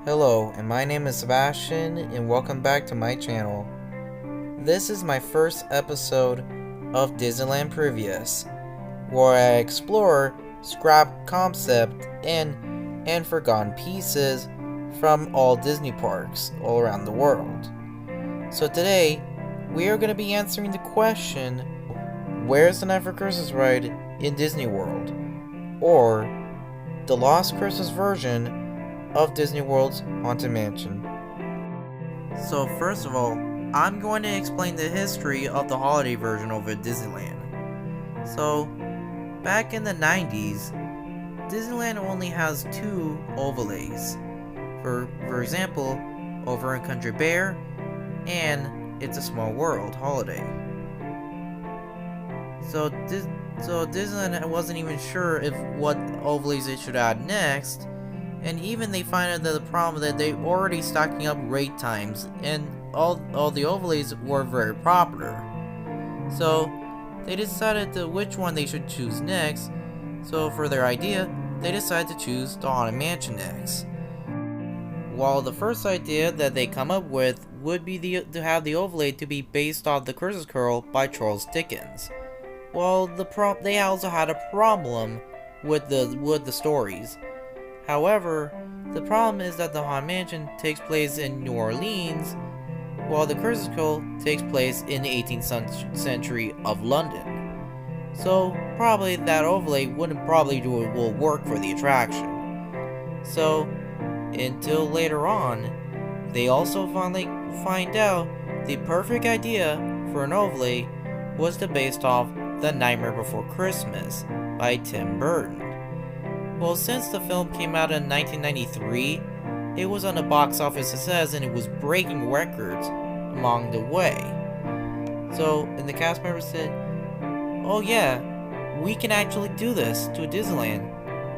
Hello, and my name is Sebastian, and welcome back to my channel. This is my first episode of Disneyland Previous, where I explore scrap concept and forgotten pieces from all Disney parks all around the world. So today, we are going to be answering the question, where's the Night for Christmas ride in Disney World? Or the Lost Christmas version of Disney World's Haunted Mansion. So first of all, I'm going to explain the history of the holiday version over at Disneyland. So, back in the 90s, Disneyland only has two overlays. For example, over in Country Bear and It's a Small World holiday. So Disneyland wasn't even sure if what overlays it should add next. And even they find out that the problem that they already stacking up rate times, and all the overlays were very popular. So they decided to which one they should choose next. So for their idea, they decided to choose the Haunted Mansion next. While the first idea that they come up with would be to have the overlay to be based off The Christmas Carol by Charles Dickens. Well, they also had a problem with the stories. However, the problem is that the Haunted Mansion takes place in New Orleans, while the Christmas Carol takes place in the 18th century of London. So probably that overlay will work for the attraction. So until later on, they also finally find out the perfect idea for an overlay was based off The Nightmare Before Christmas by Tim Burton. Well, since the film came out in 1993, it was on a box office success and it was breaking records along the way. So, and the cast members said, "Oh yeah, we can actually do this to Disneyland.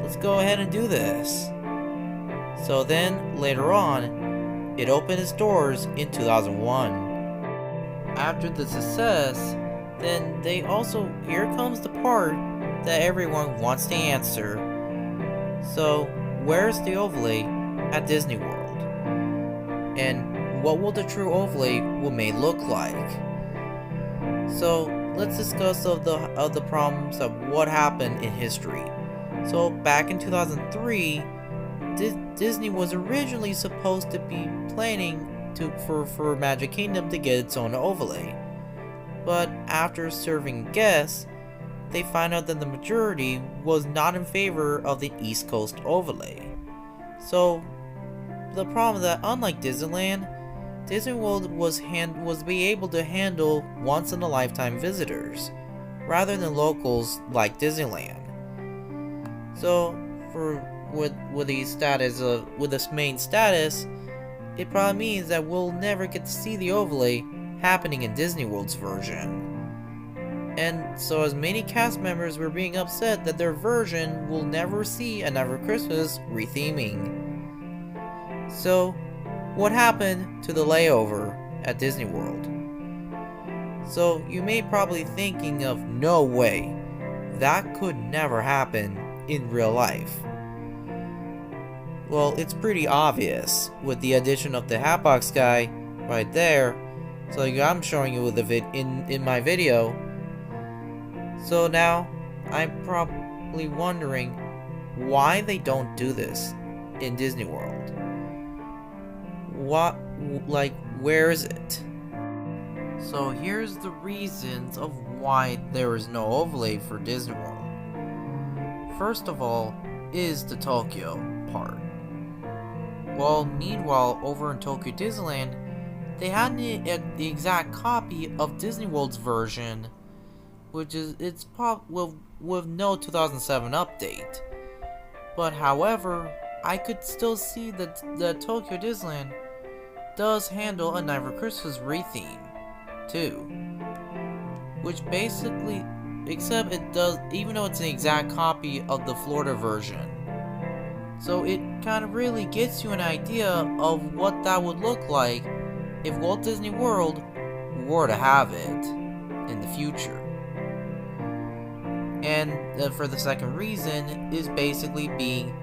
Let's go ahead and do this." So then, later on, it opened its doors in 2001. After the success, then here comes the part that everyone wants to answer. So, where's the overlay at Disney World? And what will the true overlay may look like? So, let's discuss of the problems of what happened in history. So, back in 2003, Disney was originally supposed to be planning for Magic Kingdom to get its own overlay. But after serving guests, they found out that the majority was not in favor of the East Coast overlay. So, the problem is that unlike Disneyland, Disney World was be able to handle once-in-a-lifetime visitors, rather than locals like Disneyland. So, with this main status, it probably means that we'll never get to see the overlay happening in Disney World's version. And so as many cast members were being upset that their version will never see a Night for Christmas retheming. So, what happened to the layover at Disney World? So, you may probably thinking of, no way, that could never happen in real life. Well, it's pretty obvious with the addition of the Hatbox guy right there. So I'm showing you in my video. So now, I'm probably wondering why they don't do this in Disney World. Where is it? So here's the reasons of why there is no overlay for Disney World. First of all is the Tokyo part. Well, meanwhile, over in Tokyo Disneyland, they had the exact copy of Disney World's version, which is with no 2007 update. But however, I could still see that the Tokyo Disneyland does handle a Night for Christmas retheme too, which basically, except it does, even though it's an exact copy of the Florida version. So it kind of really gets you an idea of what that would look like if Walt Disney World were to have it in the future. And for the second reason is basically being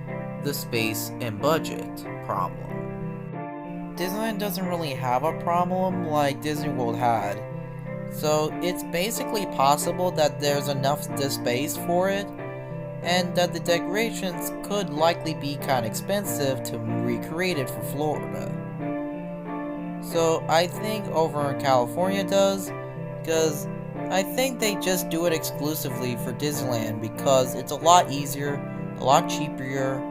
the space and budget problem. Disneyland doesn't really have a problem like Disney World had. So it's basically possible that there's enough space for it, and that the decorations could likely be kinda expensive to recreate it for Florida. So I think over in California does, because I think they just do it exclusively for Disneyland because it's a lot easier, a lot cheaper,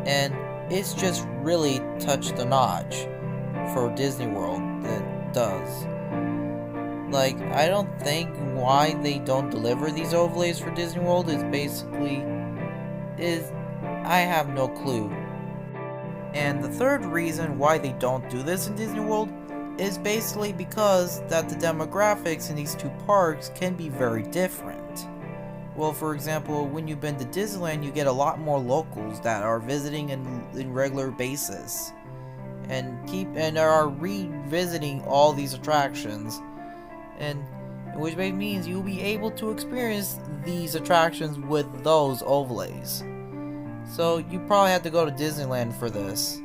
and it's just really touched the notch for Disney World that does. Like, I don't think why they don't deliver these overlays for Disney World is I have no clue. And the third reason why they don't do this in Disney World is basically because that the demographics in these two parks can be very different. Well, for example, when you've been to Disneyland, you get a lot more locals that are visiting in regular basis and are revisiting all these attractions, and which means you'll be able to experience these attractions with those overlays. So you probably have to go to Disneyland for this.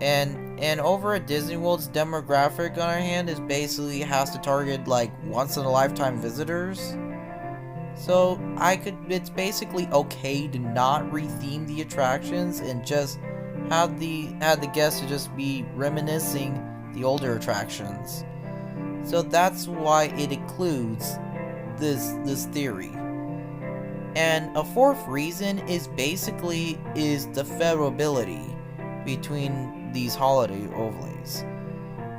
And over at Disney World's demographic on our hand is basically has to target like once in a lifetime visitors. So it's basically okay to not retheme the attractions and just have the guests to just be reminiscing the older attractions. So that's why it includes this theory. And a fourth reason is the favorability between these holiday overlays.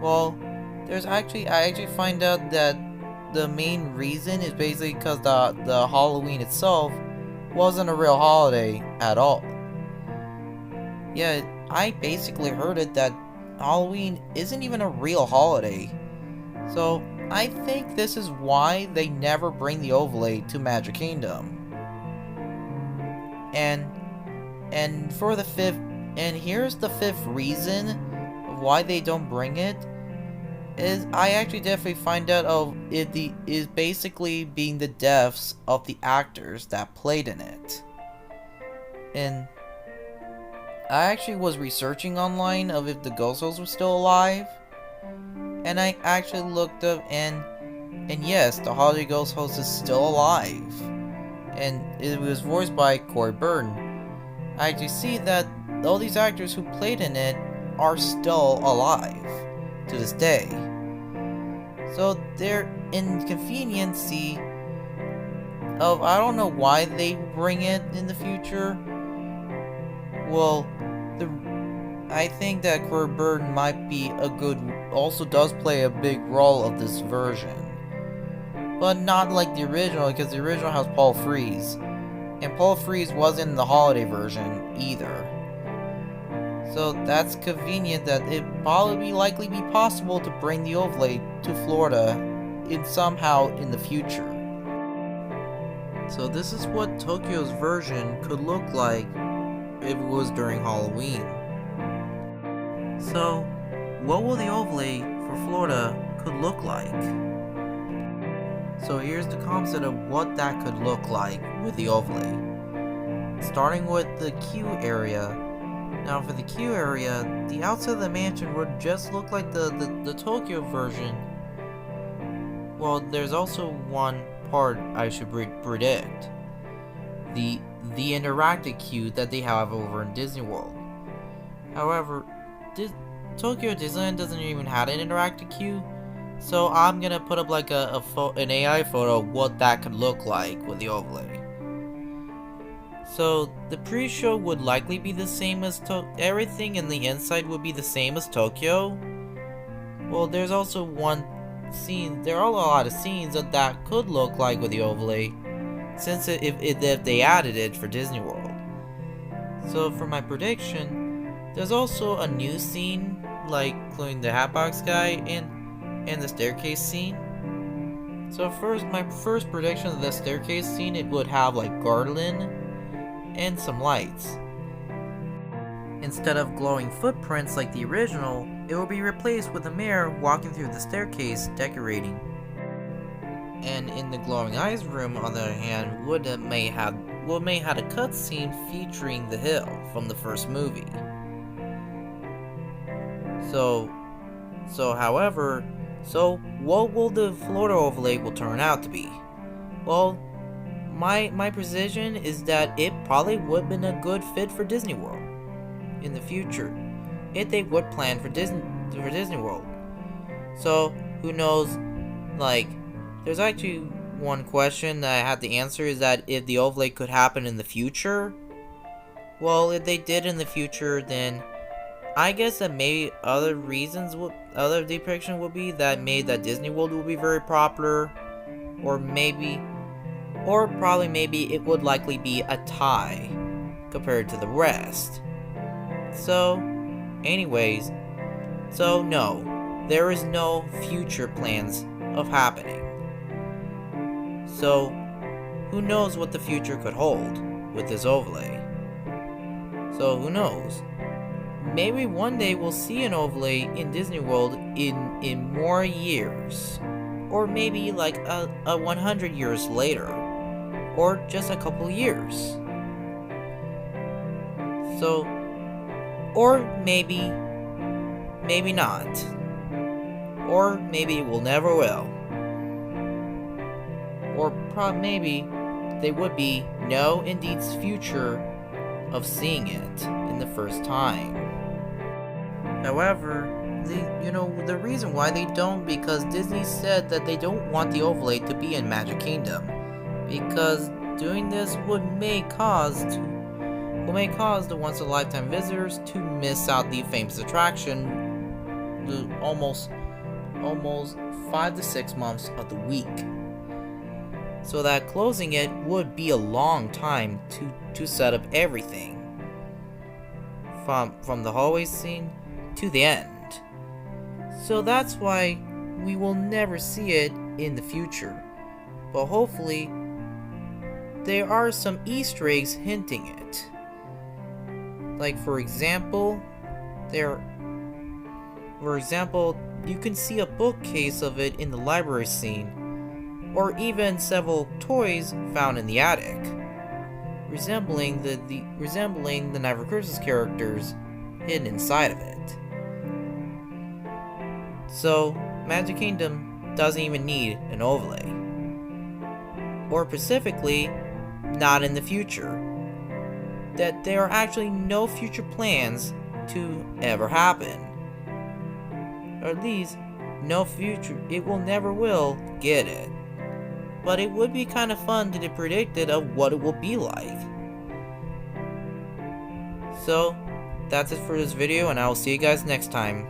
Well, I actually find out that the main reason is basically because the Halloween itself wasn't a real holiday at all. Yeah, I basically heard it that Halloween isn't even a real holiday. So I think this is why they never bring the overlay to Magic Kingdom. And for the fifth, and here's the fifth reason of why they don't bring it, is I actually definitely find out of it is basically being the deaths of the actors that played in it. And I actually was researching online of if the Ghost Host was still alive, and I actually looked up and yes, the Holiday Ghost Host is still alive, and it was voiced by Corey Burton. I actually see that all these actors who played in it are still alive to this day. So their inconveniency of I don't know why they bring it in the future. Well, I think that Corey Burton might be also does play a big role of this version. But not like the original, because the original has Paul Frees. And Paul Frees wasn't in the holiday version either. So that's convenient that it probably likely be possible to bring the overlay to Florida somehow in the future. So this is what Tokyo's version could look like if it was during Halloween. So, what will the overlay for Florida could look like? So here's the concept of what that could look like with the overlay. Starting with the queue area. Now for the queue area, the outside of the mansion would just look like the Tokyo version. Well, there's also one part I should predict. The interactive queue that they have over in Disney World. However, Tokyo Disneyland doesn't even have an interactive queue, so I'm gonna put up like an AI photo of what that could look like with the overlay. So the pre-show would likely be the same as everything in the inside would be the same as Tokyo. Well, there's also one scene. There are a lot of scenes that could look like with the overlay, since if they added it for Disney World. So for my prediction, there's also a new scene, like including the Hatbox guy and the staircase scene. So my first prediction of the staircase scene, it would have like garland and some lights. Instead of glowing footprints like the original, it will be replaced with a mayor walking through the staircase decorating. And in the glowing eyes room, on the other hand, may have a cutscene featuring the hill from the first movie. So, so what will the Florida overlay will turn out to be? Well, my precision is that it probably would have been a good fit for Disney World in the future, if they would plan for Disney World. So who knows? Like, there's actually one question that I had to answer, is that if the overlay could happen in the future. Well, if they did in the future, then I guess that maybe other depiction would be that made that Disney World would be very popular, or probably maybe it would likely be a tie compared to the rest. So, anyways, so no, there is no future plans of happening. So, who knows what the future could hold with this overlay? So, who knows? Maybe one day we'll see an overlay in Disney World in more years. Or maybe like a 100 years later. Or just a couple years. So, or maybe not. Or maybe it will never will. Or maybe there would be no indeed's future of seeing it in the first time. However, the reason why they don't, because Disney said that they don't want the overlay to be in Magic Kingdom, because doing this may cause the once-in-a-lifetime visitors to miss out the famous attraction almost 5 to 6 months of the week. So that closing it would be a long time to set up everything, from the hallway scene to the end. So that's why we will never see it in the future. But hopefully, there are some Easter eggs hinting it. Like for example, you can see a bookcase of it in the library scene, or even several toys found in the attic, resembling the Night for Christmas characters hidden inside of it. So, Magic Kingdom doesn't even need an overlay. Or specifically, not in the future. That there are actually no future plans to ever happen. Or at least, no future, it will never will get it. But it would be kind of fun to predict it of what it will be like. So, that's it for this video, and I will see you guys next time.